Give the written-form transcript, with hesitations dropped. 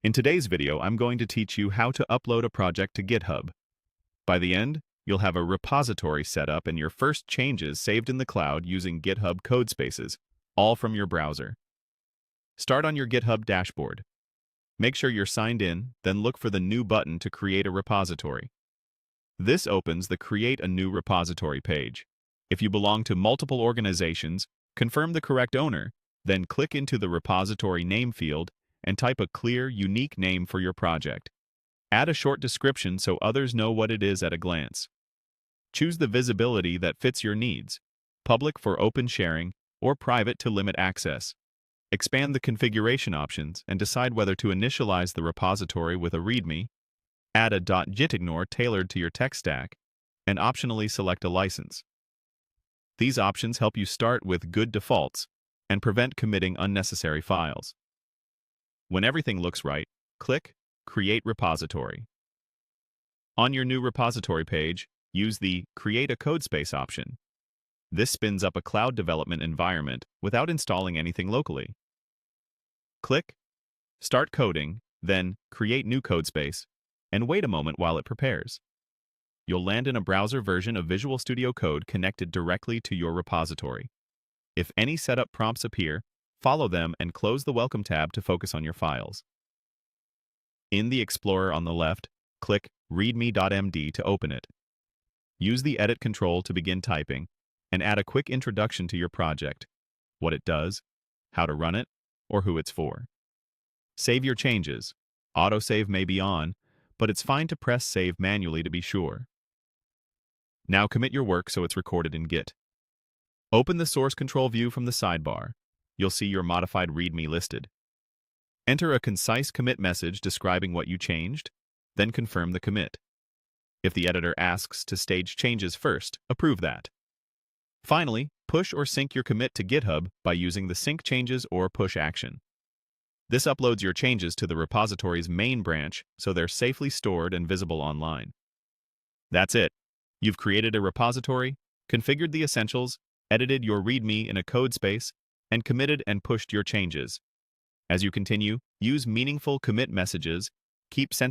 In today's video, I'm going to teach you how to upload a project to GitHub. By the end, you'll have a repository set up and your first changes saved in the cloud using GitHub codespaces, all from your browser. Start on your GitHub dashboard. Make sure you're signed in, then look for the New button to create a repository. This opens the Create a New Repository page. If you belong to multiple organizations, confirm the correct owner, then click into the repository name field and type a clear, unique name for your project. Add a short description so others know what it is at a glance. Choose the visibility that fits your needs, public for open sharing or private to limit access. Expand the configuration options and decide whether to initialize the repository with a README, add a .Gitignore tailored to your tech stack, and optionally select a license. These options help you start with good defaults and prevent committing unnecessary files. When everything looks right, click Create Repository. On your new repository page, use the Create a Codespace option. This spins up a cloud development environment without installing anything locally. Click Start Coding, then Create New Codespace, and wait a moment while it prepares. You'll land in a browser version of Visual Studio Code connected directly to your repository. If any setup prompts appear, follow them and close the Welcome tab to focus on your files. In the Explorer on the left, click README.md to open it. Use the Edit control to begin typing, and add a quick introduction to your project, what it does, how to run it, or who it's for. Save your changes. Autosave may be on, but it's fine to press Save manually to be sure. Now commit your work so it's recorded in Git. Open the source control view from the sidebar. You'll see your modified README listed. Enter a concise commit message describing what you changed, then confirm the commit. If the editor asks to stage changes first, approve that. Finally, push or sync your commit to GitHub by using the sync changes or push action. This uploads your changes to the repository's main branch so they're safely stored and visible online. That's it. You've created a repository, configured the essentials, edited your README in a code space, and committed and pushed your changes. As you continue, use meaningful commit messages, keep sensitive